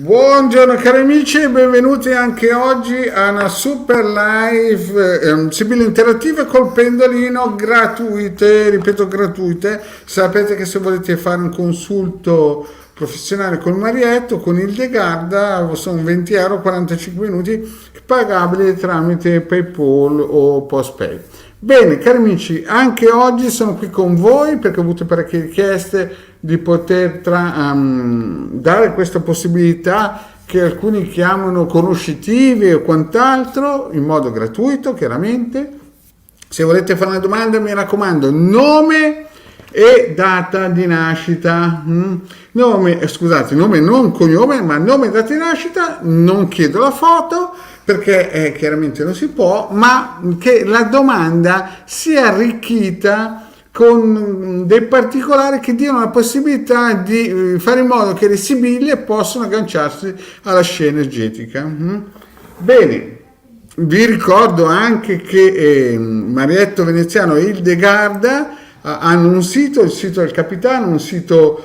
Buongiorno cari amici e benvenuti anche oggi a una super live Sibilla Interattiva col pendolino, gratuite, ripeto gratuite. Sapete che se volete fare un consulto professionale col Marietto, con il De Garda, sono 20 euro, 45 minuti, pagabili tramite PayPal o PostPay. Bene, cari amici, anche oggi sono qui con voi perché ho avuto parecchie richieste di poter dare questa possibilità che alcuni chiamano conoscitive o quant'altro, in modo gratuito, chiaramente. Se volete fare una domanda, mi raccomando, nome e data di nascita. Nome non cognome, ma nome e data di nascita. Non chiedo la foto perché chiaramente non si può, ma che la domanda sia arricchita con dei particolari che diano la possibilità di fare in modo che le sibille possano agganciarsi alla scia energetica. Bene, vi ricordo anche che Marietto Veneziano e il De Garda hanno un sito, il sito del Capitano, un sito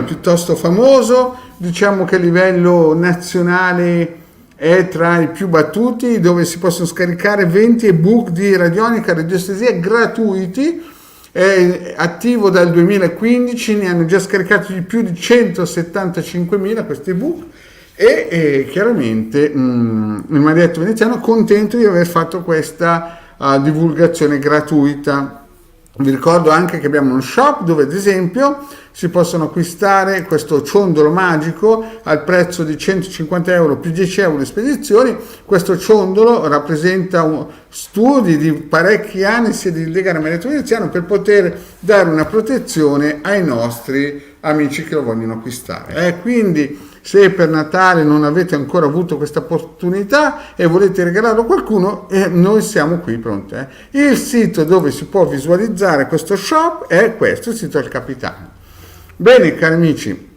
piuttosto famoso, diciamo che a livello nazionale è tra i più battuti, dove si possono scaricare 20 ebook di radionica e radiostesia gratuiti. È attivo dal 2015, ne hanno già scaricati di più di 175.000 questi ebook e chiaramente il Marietto Veneziano è contento di aver fatto questa divulgazione gratuita. Vi ricordo anche che abbiamo uno shop dove ad esempio si possono acquistare questo ciondolo magico al prezzo di 150 euro più 10 euro di spedizioni. Questo ciondolo rappresenta studi di parecchi anni sia di legare Marietto Veneziano per poter dare una protezione ai nostri amici che lo vogliono acquistare. Quindi se per Natale non avete ancora avuto questa opportunità e volete regalarlo a qualcuno, noi siamo qui pronti. Il sito dove si può visualizzare questo shop è questo, il sito del Capitano. Bene, cari amici,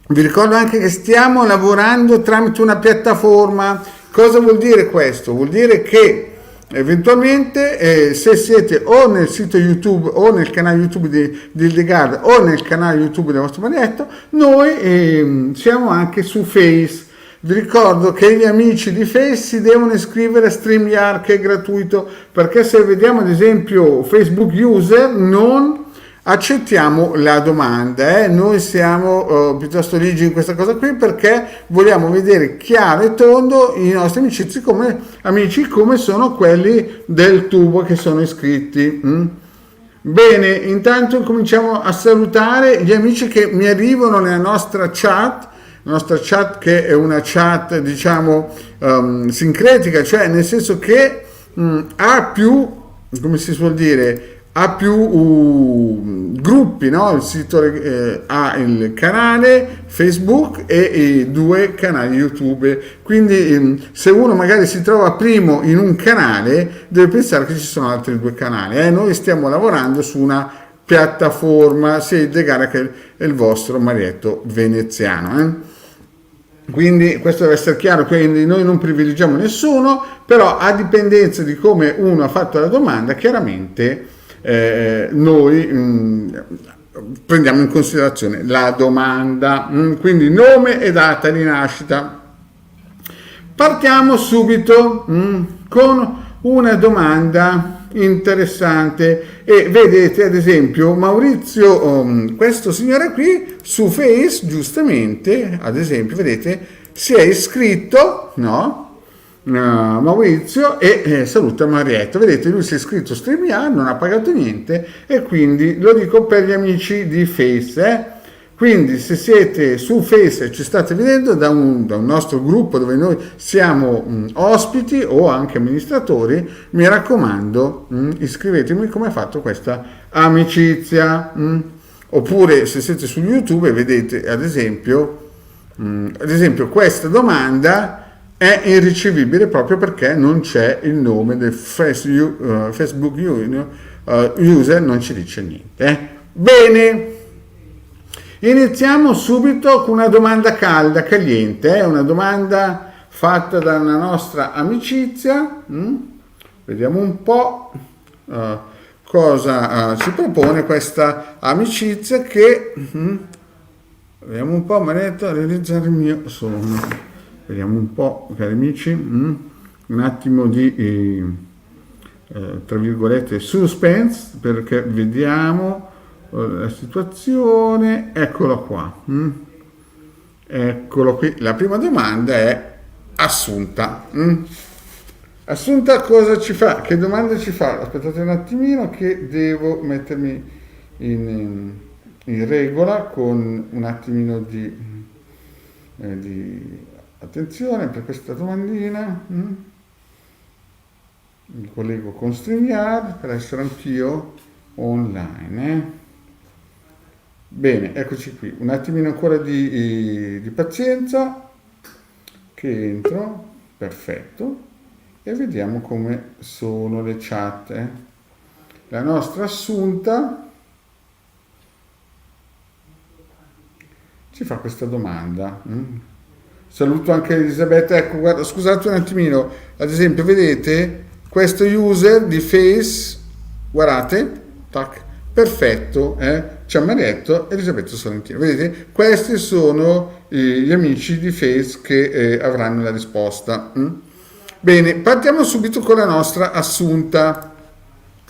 vi ricordo anche che stiamo lavorando tramite una piattaforma. Cosa vuol dire questo? Vuol dire che eventualmente se siete o nel sito YouTube o nel canale YouTube di De Garda o nel canale YouTube del vostro Marietto, noi siamo anche su Face. Vi ricordo che gli amici di Face si devono iscrivere a StreamYard, che è gratuito, perché se vediamo ad esempio Facebook User non accettiamo la domanda. Noi siamo piuttosto ligi in questa cosa qui perché vogliamo vedere chiaro e tondo i nostri amici come sono quelli del tubo che sono iscritti. Bene, intanto cominciamo a salutare gli amici che mi arrivano nella nostra chat che è una chat diciamo sincretica, cioè nel senso che ha più, come si suol dire, ha più gruppi, no? Il sito ha il canale Facebook e 2 canali YouTube, quindi se uno magari si trova primo in un canale deve pensare che ci sono altri 2 canali. Noi stiamo lavorando su una piattaforma sia il De Garda che è il vostro Marietto Veneziano. Quindi questo deve essere chiaro, quindi noi non privilegiamo nessuno, però a dipendenza di come uno ha fatto la domanda, chiaramente noi prendiamo in considerazione la domanda, quindi nome e data di nascita. Partiamo subito con una domanda interessante e vedete ad esempio Maurizio, questo signore qui su Face giustamente ad esempio vedete si è iscritto, no? Maurizio e saluta Marietto. Vedete, lui si è iscritto a StreamYard, non ha pagato niente e quindi lo dico per gli amici di Face. Quindi se siete su Face e ci state vedendo da un nostro gruppo dove noi siamo ospiti o anche amministratori, mi raccomando iscrivetemi come ha fatto questa amicizia. Oppure se siete su YouTube e vedete ad esempio questa domanda è irricevibile proprio perché non c'è il nome del Facebook user, non ci dice niente. Bene, iniziamo subito con una domanda calda, caliente, una domanda fatta da una nostra amicizia. Vediamo un po' cosa ci propone questa amicizia che Vediamo un po', Marietta, realizzare il mio sogno. Vediamo un po', cari amici, un attimo di, tra virgolette, suspense, perché vediamo la situazione. Eccolo qua. Eccolo qui. La prima domanda è Assunta. Assunta cosa ci fa? Che domanda ci fa? Aspettate un attimino che devo mettermi in regola con un attimino di attenzione per questa domandina. Mi collego con StreamYard per essere anch'io online. Bene, eccoci qui. Un attimino ancora di pazienza che entro. Perfetto. E vediamo come sono le chat. La nostra Assunta ci fa questa domanda. Saluto anche Elisabetta. Ecco, guarda, scusate un attimino. Ad esempio, vedete questo user di Face, guardate, tac, perfetto, c'è Marietto e Elisabetta Sorrentino. Vedete, questi sono gli amici di Face che avranno la risposta. Bene, partiamo subito con la nostra Assunta.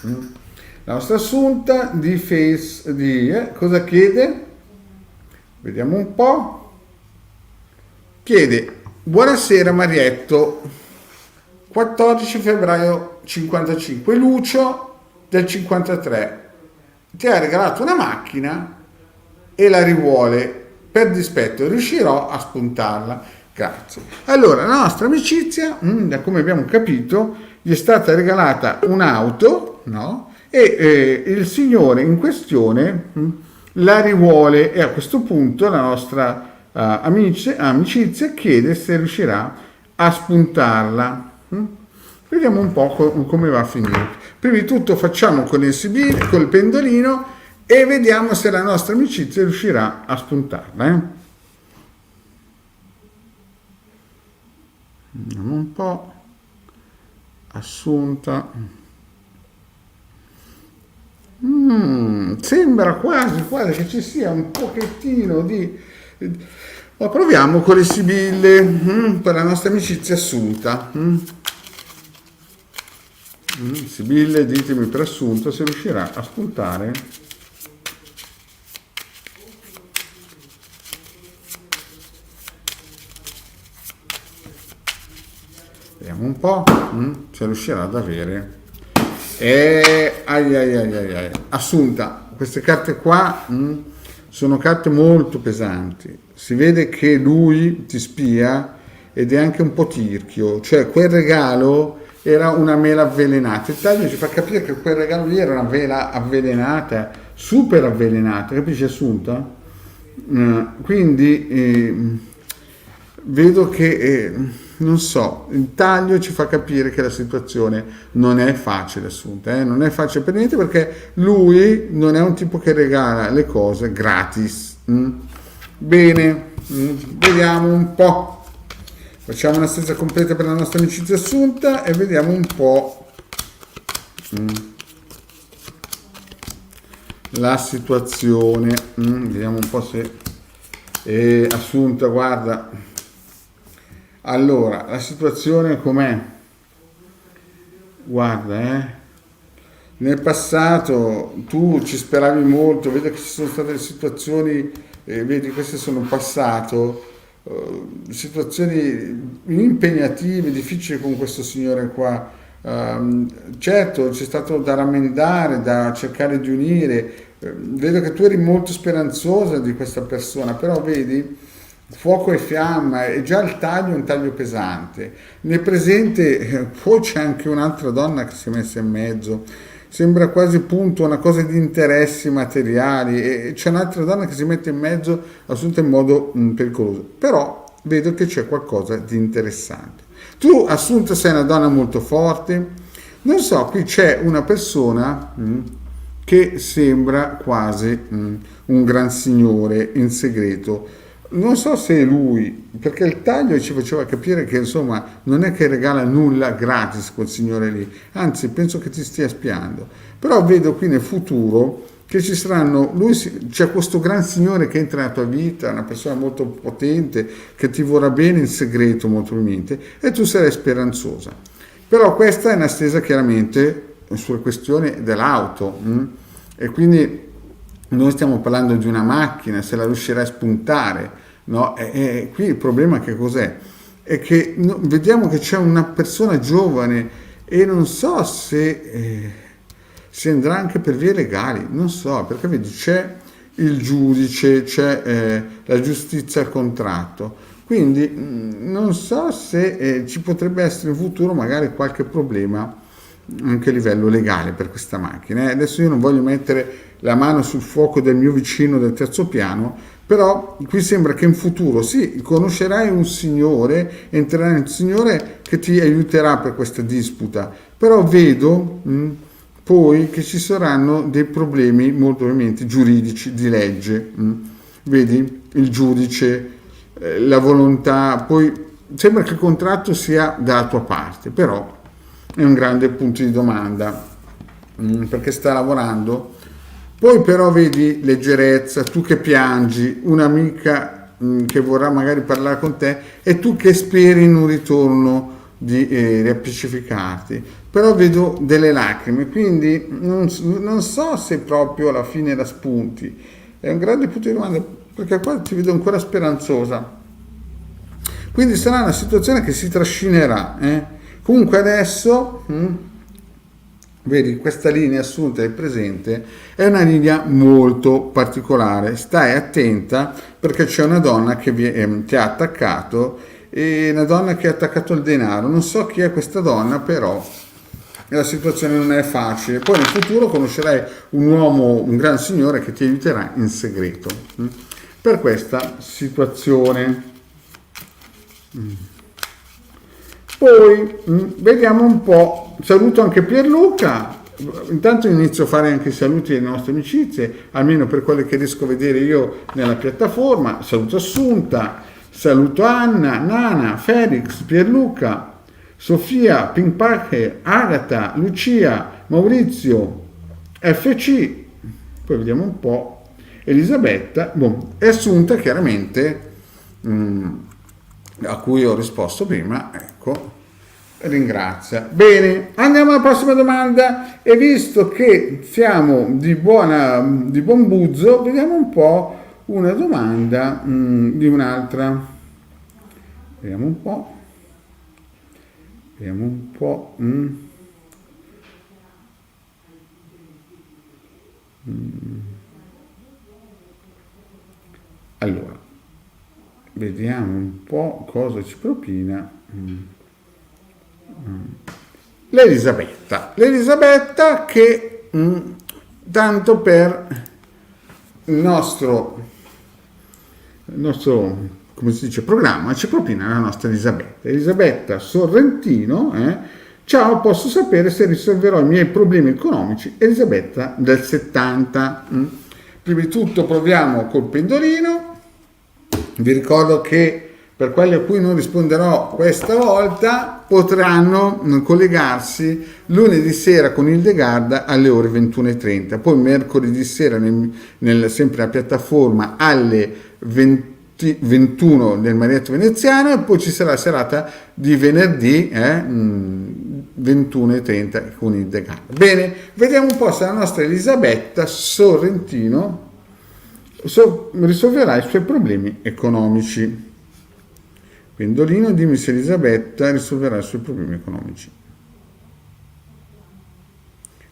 La nostra Assunta di Face, cosa chiede? Vediamo un po'. Chiede, buonasera Marietto, 14 febbraio 55, Lucio del 53 ti ha regalato una macchina e la rivuole, per dispetto riuscirò a spuntarla? Grazie. Allora, la nostra amicizia, da come abbiamo capito, gli è stata regalata un'auto, no? E il signore in questione la rivuole e a questo punto la nostra amicizia chiede se riuscirà a spuntarla. Vediamo un po' come va a finire. Prima di tutto facciamo con il pendolino e vediamo se la nostra amicizia riuscirà a spuntarla. Vediamo un po'. Assunta. Sembra quasi che ci sia un pochettino di... Ma proviamo con le sibille per la nostra amicizia Assunta. Sibille, ditemi per Assunta se riuscirà a spuntare. Vediamo un po' se riuscirà ad avere. Ai. Assunta, queste carte qua sono carte molto pesanti. Si vede che lui ti spia ed è anche un po' tirchio, cioè quel regalo era una mela avvelenata. Il taglio ci fa capire che quel regalo lì era una mela avvelenata, super avvelenata, capisci Assunta? Quindi vedo che non so, il taglio ci fa capire che la situazione non è facile Assunta, non è facile per niente, perché lui non è un tipo che regala le cose gratis. Bene, vediamo un po'. Facciamo una stanza completa per la nostra amicizia Assunta e vediamo un po' la situazione. Vediamo un po' se Assunta, guarda. Allora, la situazione com'è? Guarda, nel passato tu ci speravi molto, vedo che ci sono state le situazioni, vedi, queste sono passato, situazioni impegnative, difficili con questo signore qua. Certo, c'è stato da rammendare, da cercare di unire, vedo che tu eri molto speranzosa di questa persona, però vedi, fuoco e fiamma, e già il taglio è un taglio pesante. Nel presente poi c'è anche un'altra donna che si è messa in mezzo, sembra quasi appunto una cosa di interessi materiali, e c'è un'altra donna che si mette in mezzo assunta in modo pericoloso, però vedo che c'è qualcosa di interessante. Tu Assunta sei una donna molto forte, non so, qui c'è una persona che sembra quasi un gran signore in segreto. Non so se è lui, perché il taglio ci faceva capire che insomma non è che regala nulla gratis quel signore lì, anzi penso che ti stia spiando. Però vedo qui nel futuro che ci saranno, c'è questo gran signore che entra nella tua vita, una persona molto potente, che ti vorrà bene in segreto molto probabilmente, e tu sarai speranzosa. Però questa è una stesa chiaramente sulle questioni dell'auto, e quindi noi stiamo parlando di una macchina, se la riuscirai a spuntare, no? E qui il problema che cos'è? È che vediamo che c'è una persona giovane e non so se si andrà anche per vie legali, non so, perché vedi c'è il giudice, c'è la giustizia al contratto, quindi non so se ci potrebbe essere in futuro magari qualche problema anche a livello legale per questa macchina. Adesso io non voglio mettere la mano sul fuoco del mio vicino del terzo piano, però qui sembra che in futuro sì, conoscerai un signore, entrerai in un signore che ti aiuterà per questa disputa, però vedo poi che ci saranno dei problemi molto ovviamente giuridici di legge, vedi il giudice, la volontà, poi sembra che il contratto sia dalla tua parte, però è un grande punto di domanda, perché sta lavorando. Poi però vedi leggerezza, tu che piangi, un'amica che vorrà magari parlare con te e tu che speri in un ritorno di riappacificarti, però vedo delle lacrime, quindi non so se proprio alla fine la spunti. È un grande punto di domanda, perché qua ti vedo ancora speranzosa. Quindi sarà una situazione che si trascinerà. Comunque adesso, vedi, questa linea assunta e presente è una linea molto particolare. Stai attenta perché c'è una donna che ti ha attaccato, e una donna che ha attaccato il denaro. Non so chi è questa donna, però la situazione non è facile. Poi nel futuro conoscerai un uomo, un gran signore che ti aiuterà in segreto per questa situazione. Poi vediamo un po', saluto anche Pierluca, intanto inizio a fare anche i saluti alle nostre amicizie, almeno per quelle che riesco a vedere io nella piattaforma. Saluto Assunta, saluto Anna, Nana, Felix, Pierluca, Sofia, Pink Parker, Agata, Lucia, Maurizio, FC, poi vediamo un po', Elisabetta, e Assunta chiaramente, a cui ho risposto prima, ecco, ringrazia. Bene, andiamo alla prossima domanda, e visto che siamo di buon buzzo, vediamo un po' una domanda di un'altra. Vediamo un po'. Allora, vediamo un po' cosa ci propina l'Elisabetta che tanto per il nostro come si dice programma ci propina la nostra Elisabetta Sorrentino. Ciao, posso sapere se risolverò i miei problemi economici? Elisabetta del 70. Prima di tutto proviamo col pendolino. Vi ricordo che per quelli a cui non risponderò questa volta potranno collegarsi lunedì sera con Hildegarda alle ore 21:30, poi mercoledì sera sempre nella piattaforma alle 21 nel Marietto Veneziano, e poi ci sarà la serata di venerdì 21:30 con Hildegarda. Bene, vediamo un po' se la nostra Elisabetta Sorrentino risolverà i suoi problemi economici. Pendolino, dimmi se Elisabetta risolverà i suoi problemi economici.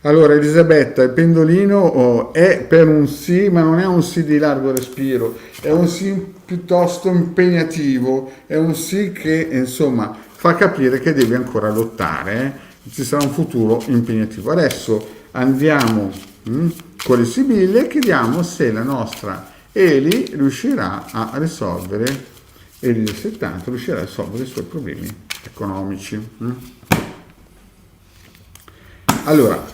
Allora Elisabetta, il pendolino è per un sì, ma non è un sì di largo respiro, è un sì piuttosto impegnativo, è un sì che insomma fa capire che devi ancora lottare, ci sarà un futuro impegnativo. Adesso andiamo con le sibille e chiediamo se la nostra Eli riuscirà a risolvere, Eli del 70 riuscirà a risolvere i suoi problemi economici. Allora,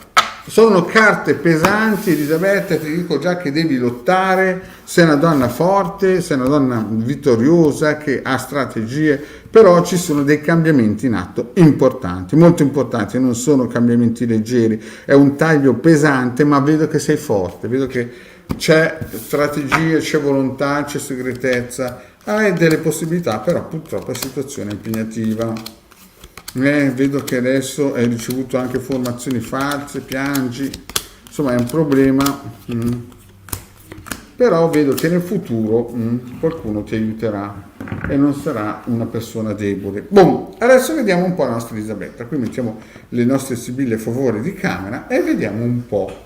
Sono carte pesanti, Elisabetta, ti dico già che devi lottare, sei una donna forte, sei una donna vittoriosa che ha strategie, però ci sono dei cambiamenti in atto importanti, molto importanti, non sono cambiamenti leggeri, è un taglio pesante, ma vedo che sei forte, vedo che c'è strategia, c'è volontà, c'è segretezza, hai delle possibilità, però purtroppo la situazione è impegnativa. Vedo che adesso hai ricevuto anche formazioni false, piangi, insomma è un problema, però vedo che nel futuro qualcuno ti aiuterà e non sarà una persona debole. Boh, adesso vediamo un po' la nostra Elisabetta, qui mettiamo le nostre sibille a favore di camera e vediamo un po'.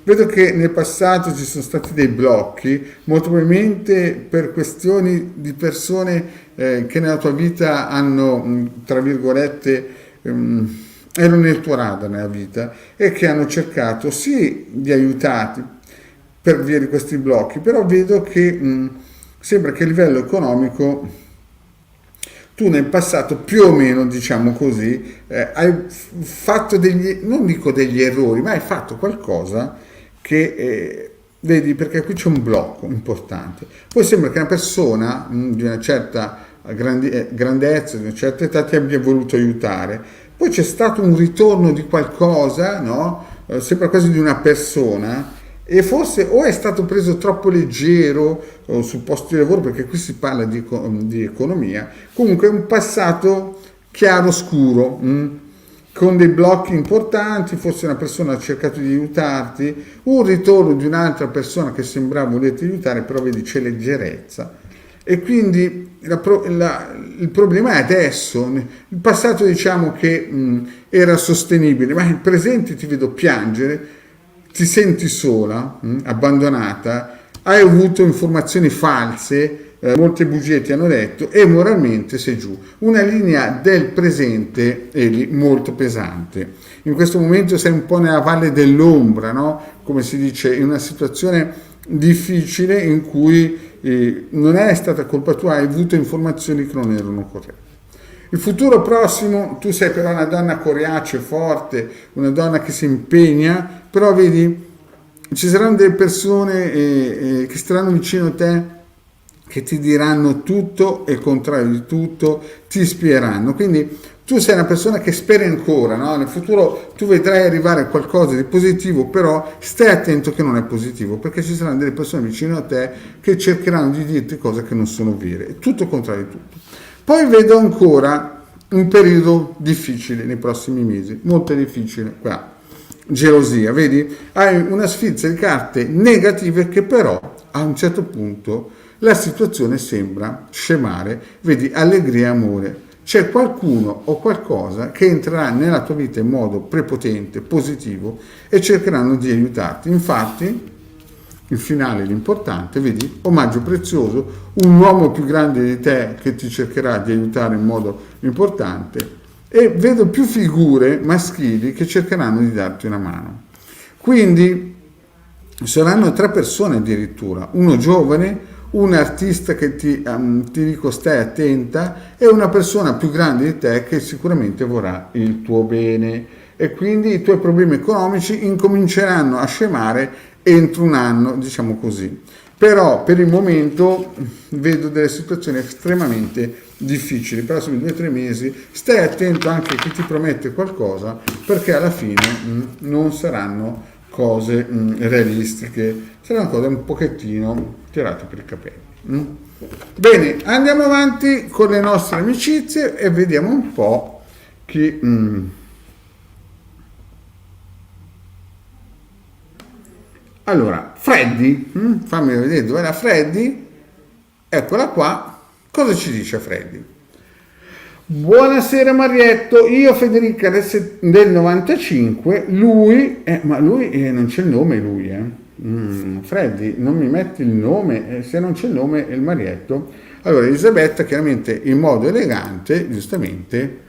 Vedo che nel passato ci sono stati dei blocchi, molto probabilmente per questioni di persone che nella tua vita hanno, tra virgolette, erano nel tuo radar nella vita e che hanno cercato sì di aiutarti per via di questi blocchi, però vedo che sembra che a livello economico tu nel passato più o meno, diciamo così, hai fatto degli, non dico degli errori, ma hai fatto qualcosa che vedi, perché qui c'è un blocco importante. Poi sembra che una persona di una certa grandezza, di una certa età ti abbia voluto aiutare. Poi c'è stato un ritorno di qualcosa, no? Sembra quasi di una persona, e forse o è stato preso troppo leggero sul posto di lavoro, perché qui si parla di economia. Comunque è un passato chiaro scuro, con dei blocchi importanti, forse una persona ha cercato di aiutarti, un ritorno di un'altra persona che sembrava volerti aiutare, però vedi c'è leggerezza. E quindi il problema è adesso. Il passato diciamo che era sostenibile, ma il presente ti vedo piangere, ti senti sola, abbandonata, hai avuto informazioni false, molte bugie ti hanno detto e moralmente sei giù. Una linea del presente Eli, molto pesante. In questo momento sei un po' nella valle dell'ombra, no? Come si dice, in una situazione difficile in cui non è stata colpa tua, hai avuto informazioni che non erano corrette. Il futuro prossimo, tu sei però una donna coriace, forte, una donna che si impegna, però vedi, ci saranno delle persone che staranno vicino a te, che ti diranno tutto e il contrario di tutto, ti spieranno. Quindi tu sei una persona che spera ancora, no? Nel futuro tu vedrai arrivare a qualcosa di positivo, però stai attento che non è positivo, perché ci saranno delle persone vicino a te che cercheranno di dirti cose che non sono vere, è tutto il contrario di tutto. Poi vedo ancora un periodo difficile nei prossimi mesi, molto difficile qua. Gelosia, vedi? Hai una sfilza di carte negative che però a un certo punto la situazione sembra scemare, vedi, allegria e amore. C'è qualcuno o qualcosa che entrerà nella tua vita in modo prepotente, positivo e cercheranno di aiutarti. Infatti, il finale, l'importante, vedi, omaggio prezioso, un uomo più grande di te che ti cercherà di aiutare in modo importante e vedo più figure maschili che cercheranno di darti una mano. Quindi saranno 3 persone addirittura, uno giovane, un artista che ti dico stai attenta e una persona più grande di te che sicuramente vorrà il tuo bene e quindi i tuoi problemi economici incominceranno a scemare entro un anno, diciamo così. Però per il momento vedo delle situazioni estremamente difficili, però sono 2 o 3 mesi, stai attento anche a chi ti promette qualcosa perché alla fine non saranno cose realistiche, saranno cose un pochettino tirate per i capelli. Bene, andiamo avanti con le nostre amicizie e vediamo un po' chi... Allora, Freddy, fammi vedere dove era Freddy, eccola qua, cosa ci dice Freddy? Buonasera Marietto, io Federica del 95, lui, ma lui non c'è il nome lui, Freddy, non mi metti il nome, se non c'è il nome è il Marietto. Allora Elisabetta chiaramente in modo elegante, giustamente,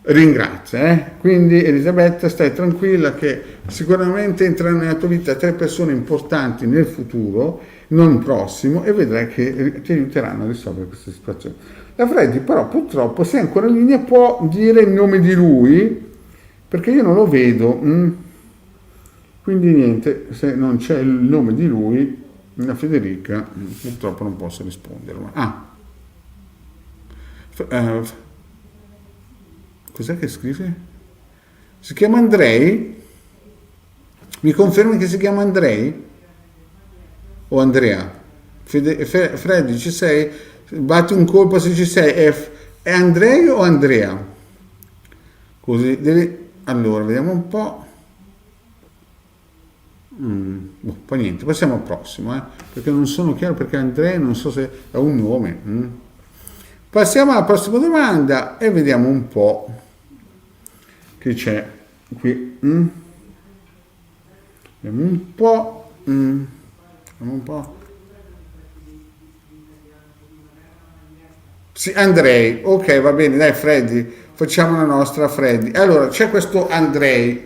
ringrazia, quindi Elisabetta stai tranquilla che sicuramente entreranno nella tua vita 3 persone importanti nel futuro, non prossimo, e vedrai che ti aiuteranno a risolvere questa situazione. La Freddy però purtroppo se è ancora in linea può dire il nome di lui perché io non lo vedo, Quindi niente, se non c'è il nome di lui, la Federica, purtroppo non posso rispondere. Cos'è che scrive? Si chiama Andrei? Mi confermi che si chiama Andrei? O Andrea? Freddy, ci sei? Batti un colpo se ci sei. È Andrei o Andrea? Così devi... Allora, vediamo un po'. Poi niente, passiamo al prossimo, perché non sono chiaro, perché Andrea non so se è un nome. Passiamo alla prossima domanda e vediamo un po' che c'è qui. Vediamo un po'. Vediamo un po'. Sì, Andrei, ok, va bene, dai Freddy, facciamo la nostra Freddy. Allora, c'è questo Andrei,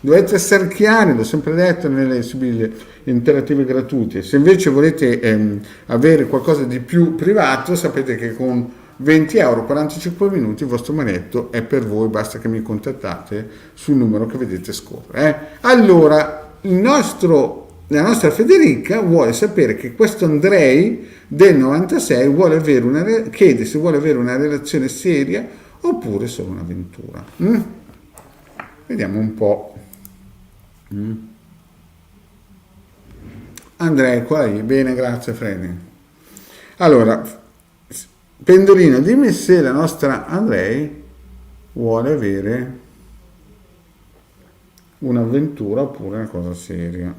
dovete essere chiari, l'ho sempre detto nelle sibille interattive gratuite. Se invece volete avere qualcosa di più privato, sapete che con 20 euro 45 minuti il vostro manetto è per voi, basta che mi contattate sul numero che vedete scorrere. Allora, la nostra Federica vuole sapere che questo Andrei del 96 chiede se vuole avere una relazione seria oppure solo un'avventura. Vediamo un po'. Andrei, qua lì. Bene, grazie Freddy. Allora, Pendolino, dimmi se la nostra Andrei vuole avere un'avventura oppure una cosa seria.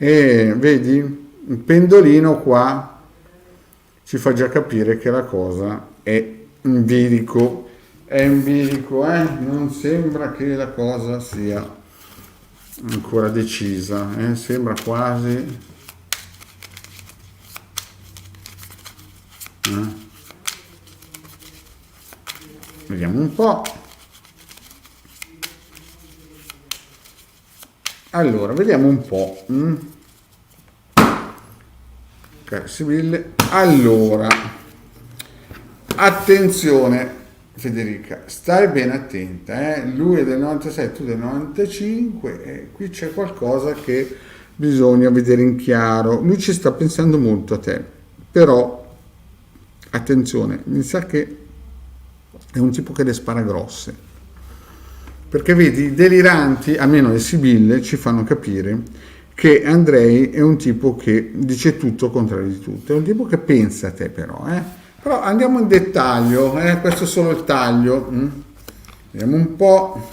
E vedi, il pendolino qua ci fa già capire che la cosa è in bilico, non sembra che la cosa sia ancora decisa, sembra quasi. Vediamo un po'. Allora, vediamo un po'. Sibille. Allora, attenzione Federica, stai ben attenta, lui è del 96, tu del 95, e qui c'è qualcosa che bisogna vedere in chiaro. Lui ci sta pensando molto a te, però attenzione, mi sa che è un tipo che le spara grosse, perché vedi, i deliranti, almeno le sibille, ci fanno capire che Andrei è un tipo che dice tutto al contrario di tutto, è un tipo che pensa a te però. Però andiamo in dettaglio, questo è solo il taglio. Vediamo un po',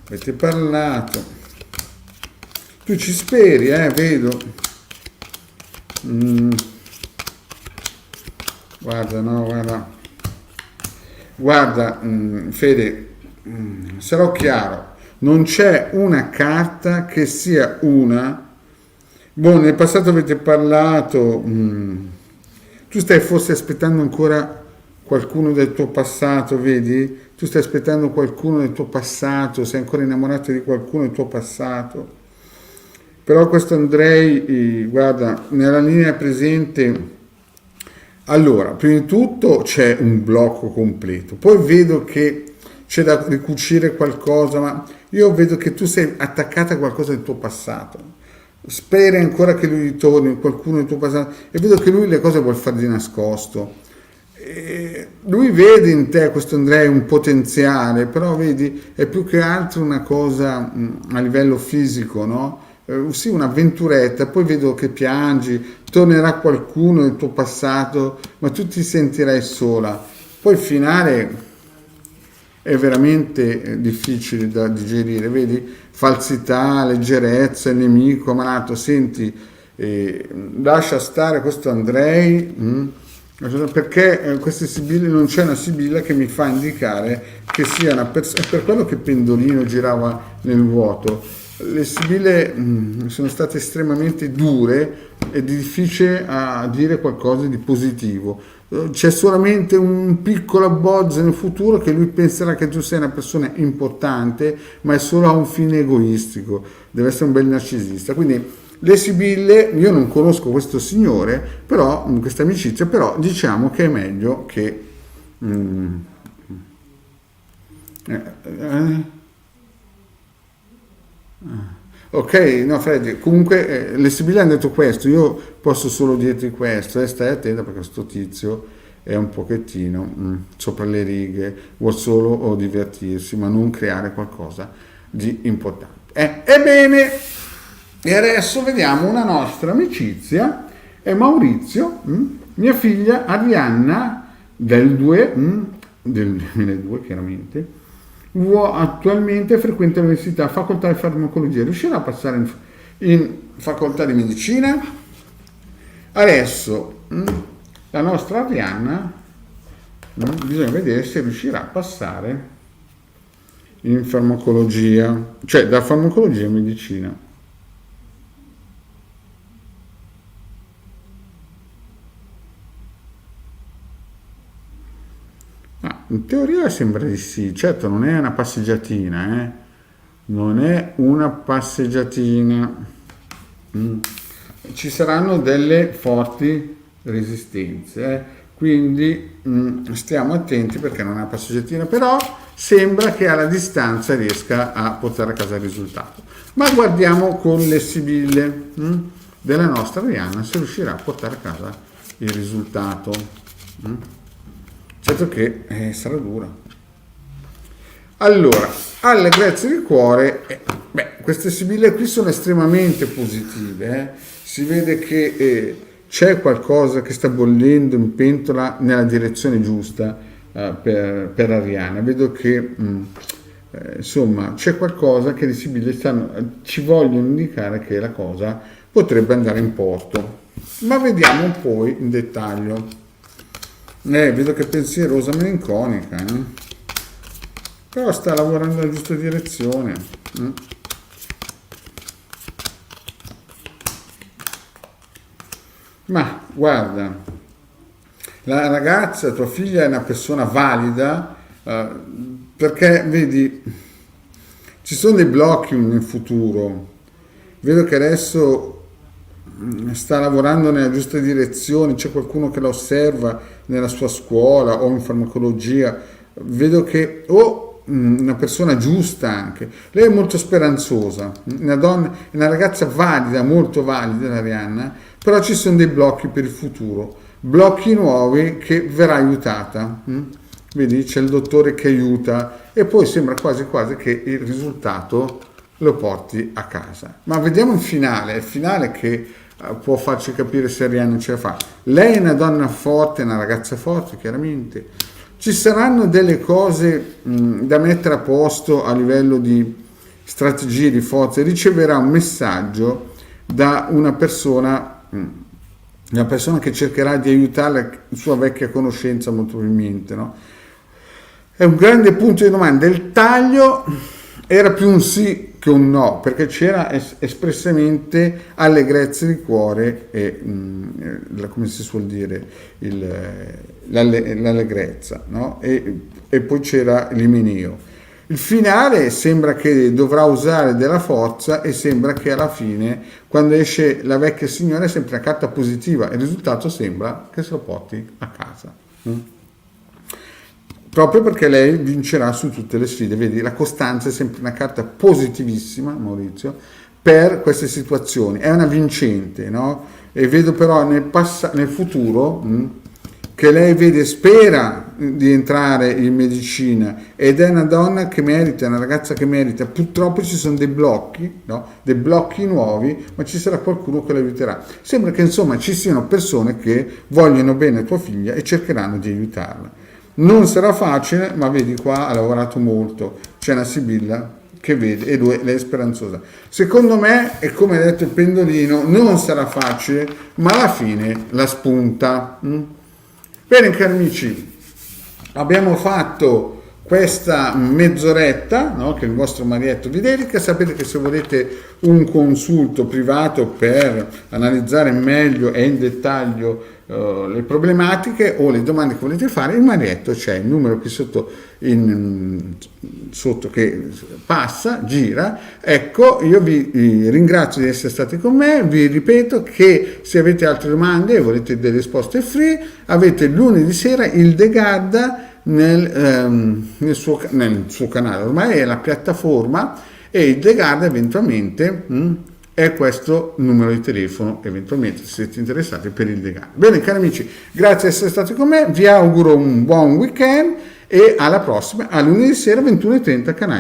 avete parlato, tu ci speri, vedo. Guarda, Fede, sarò chiaro, non c'è una carta che sia una. Nel passato avete parlato, tu stai forse aspettando ancora qualcuno del tuo passato, vedi? Tu stai aspettando qualcuno del tuo passato, sei ancora innamorato di qualcuno del tuo passato. Però questo Andrei, guarda, nella linea presente, allora, prima di tutto c'è un blocco completo, poi vedo che c'è da ricucire qualcosa, ma io vedo che tu sei attaccata a qualcosa del tuo passato. Speri ancora che lui ritorni, qualcuno del tuo passato, e vedo che lui le cose vuole fare di nascosto. Lui vede in te, questo Andrei, un potenziale, però vedi, è più che altro una cosa a livello fisico, no? Sì, un'avventuretta, poi vedo che piangi, tornerà qualcuno del tuo passato, ma tu ti sentirai sola. Poi il finale è veramente difficile da digerire, vedi? Falsità, leggerezza, il nemico malato. Senti, lascia stare questo Andrei, perché queste sibille, non c'è una sibilla che mi fa indicare che sia una persona. Per quello che Pendolino girava nel vuoto, le sibille sono state estremamente dure ed è difficile a dire qualcosa di positivo. C'è solamente un piccolo abbozzo nel futuro che lui penserà che tu sei una persona importante, ma è solo a un fine egoistico, deve essere un bel narcisista. Quindi le sibille, io non conosco questo signore, però questa amicizia, però diciamo che è meglio che Ok, no Freddy, comunque le Sibille hanno detto questo, io posso solo dirti questo, e stai attento perché questo tizio è un pochettino sopra le righe, vuol solo divertirsi, ma non creare qualcosa di importante. Ebbene, e adesso vediamo una nostra amicizia, è Maurizio, mia figlia Arianna del 2002 chiaramente, attualmente frequenta l'università, facoltà di farmacologia, riuscirà a passare in facoltà di medicina? Adesso la nostra Arianna bisogna vedere se riuscirà a passare in farmacologia, cioè da farmacologia a medicina. In teoria sembra di sì, certo non è una passeggiatina, non è una passeggiatina. Ci saranno delle forti resistenze, quindi stiamo attenti perché non è una passeggiatina, però sembra che alla distanza riesca a portare a casa il risultato. Ma guardiamo con le sibille della nostra Arianna se riuscirà a portare a casa il risultato. Certo che sarà dura. Allora, allegrezza di cuore, queste sibille qui sono estremamente positive, si vede che c'è qualcosa che sta bollendo in pentola nella direzione giusta per Arianna. Vedo che insomma c'è qualcosa che le sibille ci vogliono indicare che la cosa potrebbe andare in porto. Ma vediamo poi in dettaglio. Vedo che è pensierosa, malinconica, però sta lavorando nella giusta direzione. Ma guarda, la ragazza, tua figlia, è una persona valida, perché vedi, ci sono dei blocchi nel futuro. Vedo che adesso sta lavorando nella giusta direzione, c'è qualcuno che la osserva nella sua scuola o in farmacologia, vedo che una persona giusta anche, lei è molto speranzosa, una ragazza valida, molto valida l'Arianna, però ci sono dei blocchi per il futuro, blocchi nuovi che verrà aiutata. Vedi, c'è il dottore che aiuta e poi sembra quasi quasi che il risultato lo porti a casa. Ma vediamo il finale che può farci capire se Arianna ce la fa. Lei è una donna forte, una ragazza forte, chiaramente. Ci saranno delle cose da mettere a posto a livello di strategie, di forze. Riceverà un messaggio da una persona che cercherà di aiutare la sua vecchia conoscenza, molto probabilmente, no? È un grande punto di domanda. Il taglio era più un sì che un no, perché c'era espressamente allegrezza di cuore e come si suol dire l'allegrezza, no? E poi c'era l'Imeneo. Il finale sembra che dovrà usare della forza e sembra che alla fine, quando esce la vecchia signora, è sempre una carta positiva e il risultato sembra che se lo porti a casa. Proprio perché lei vincerà su tutte le sfide. Vedi, la costanza è sempre una carta positivissima, Maurizio, per queste situazioni. È una vincente, no? E vedo però nel futuro che lei spera di entrare in medicina ed è una donna che merita, una ragazza che merita. Purtroppo ci sono dei blocchi, no? Dei blocchi nuovi, ma ci sarà qualcuno che la aiuterà. Sembra che insomma ci siano persone che vogliono bene a tua figlia e cercheranno di aiutarla. Non sarà facile, ma vedi qua ha lavorato molto, c'è una Sibilla che vede e lei è speranzosa. Secondo me, è come ha detto il pendolino, non sarà facile, ma alla fine la spunta. Bene cari amici, abbiamo fatto questa mezz'oretta, no, che il vostro Marietto vi dedica. Sapete che se volete un consulto privato per analizzare meglio e in dettaglio le problematiche o le domande che volete fare, il Marietto c'è il numero qui sotto che passa, gira. Ecco, io vi ringrazio di essere stati con me, vi ripeto che se avete altre domande e volete delle risposte free, avete lunedì sera il De Garda nel suo canale, ormai è la piattaforma, e il The Guard eventualmente è questo numero di telefono, eventualmente se siete interessati per il The Guard. Bene cari amici, grazie di essere stati con me, vi auguro un buon weekend e alla prossima, a lunedì sera 21:30 canale